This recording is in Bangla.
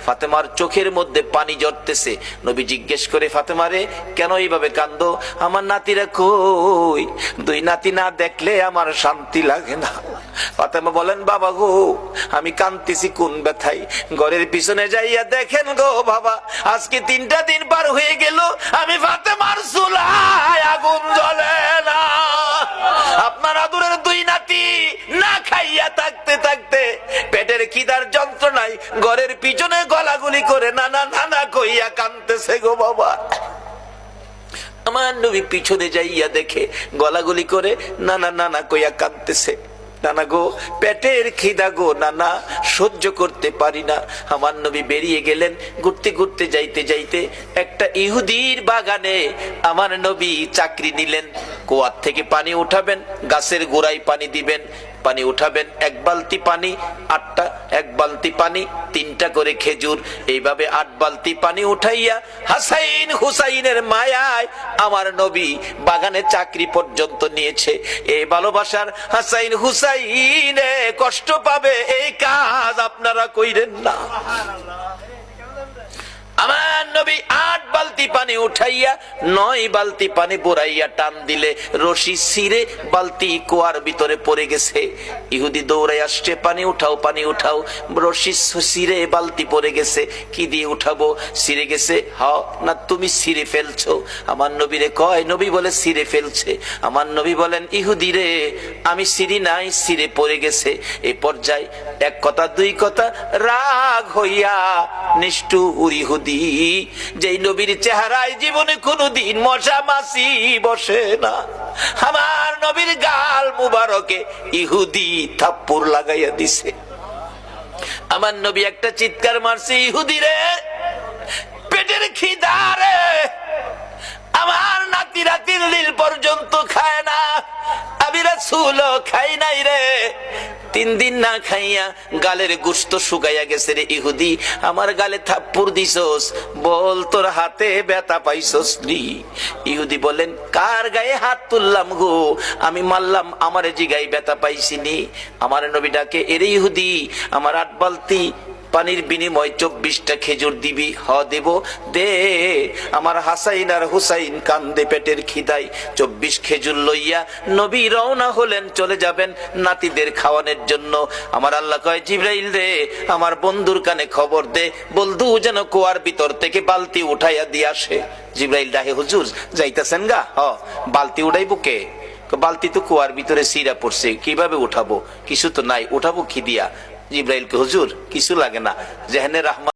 ফাতেমার চোখের মধ্যে পানি ঝরতেছে। নবী জিজ্ঞেস করে, ফাতেমা রে, কেন এইভাবে কান্দো? আমার নাতিরা কই? দুই নাতি না দেখলে আমার শান্তি লাগে না। ফাতেমা বলেন, বাবা গো, আমি কাঁদতেছি কোন ব্যথায়? ঘরের পিছনে যাইয়া দেখেন গো বাবা, আজকে 3টা দিন পার হয়ে গেল, আমি ফাতেমার চুলায় আগুন জ্বলে না। আপনার আদরের দুই নাতি না খাইয়া থাকতে থাকতে পেটের খিদার যন্ত্রণায় ঘরের পিছনে গলাগুলি করে নানা নানা কইয়া কাঁদতেছে গো বাবা। আমার নবী পিছনে যাইয়া দেখে গলাগুলি করে নানা নানা কইয়া কাঁদতেছে। নানা গো, পেটের খিদা গো নানা, সহ্য করতে পারি না। আমার নবী বেরিয়ে গেলেন। ঘুরতে ঘুরতে যাইতে যাইতে একটা ইহুদির বাগানে আমার নবী চাকরি নিলেন। কুয়ার থেকে পানি উঠাবেন, গাছের গোড়ায় পানি দিবেন, পানি উঠাবেন, 1 বালতি পানি 8টা, 1 বালতি পানি 3টা করে খেজুর, এইভাবে 8 বালতি পানি উঠাইয়া হাসাইন হুসাইনের মায়ায় আমার নবী বাগানে চাকরি পর্যন্ত নিয়েছে। এই ভালোবাসার হাসাইন হুসাইনে কষ্ট পাবে, এই কাজ আপনারা কইরেন না। আমার নবী 8 বালতি পানি উঠাইয়া 9 বালতি পানি বুড়াইয়া টান দিলে রশি ছিঁড়ে বালতি কুয়ার ভিতরে পড়ে গেছে। ইহুদি দৌড়াই আসছে, পানি উঠাও পানি উঠাও। রশি ছিঁড়ে বালতি পড়ে গেছে, কি দিয়ে উঠাবো? ছিঁড়ে গেছে। হ্যাঁ না, তুমি ছিঁড়ে ফেলছো? আমার নবীরে কয়, নবী বলে ছিঁড়ে ফেলছে। আমার নবী বলেন, ইহুদি রে, আমি ছিঁড়ি নাই, ছিঁড়ে পড়ে গেছে। এই পর্যায়ে 1 কথা 2 কথা রাগ হইয়া নিষ্ঠুর ইহুদি, যেই নবীর চেহারায় জীবনে কোনদিন মশা মাছি বসে না, আমার নবীর গাল মুবারকে ইহুদি থাপ্পড় লাগাইয়া দিছে। আমার নবী একটা চিৎকার মারছে, ইহুদি রে, পেটের খিদা রে, আমার নাতিরা 3 দিন পর্যন্ত খায় না, আমি রাসূল খাই নাই রে। 3 দিন না খাইয়া গালের গোশত শুকাইয়া গেছে রে ইহুদি, আমার গালে থাপ্পড় দিছস, বল তোর হাতে ব্যথা পাইছস নি? ইহুদি বলেন, কার গায়ে হাত তুললাম গো? আমি মারলাম, আমারে জিগাই ব্যথা পাইছিনি? আমার নবী ডাকে, এরে ইহুদি, আমার 8 বালতি পানির বিনিময় 24টা খেজুর দিবি? হ দেব, দে। আমার হাসাইন আর হুসাইন কান্দে পেটের খিদায়। 24 খেজুর লইয়া নবী রওনা হলেন, চলে যাবেন নাতিদের খাওয়ানোর জন্য। আমার আল্লাহ কয়, জিবরাইল রে, আমার বন্ধুর কানে খবর দে, বন্ধু যেন কুয়ার ভিতর থেকে বালতি উঠাইয়া দিয়ে আসে। জিবরাইল ডাহে, হুজুর যাইতেছেন গা? হ। বালতি উঠাইবো কে? বালতি তো কুয়ার ভিতরে সিরা পড়ছে, কিভাবে উঠাবো? কিছু তো নাই, উঠাবো কি দিয়া? জিবরাইলকে, হুজুর কিছু লাগে না, যেখানে রাহমান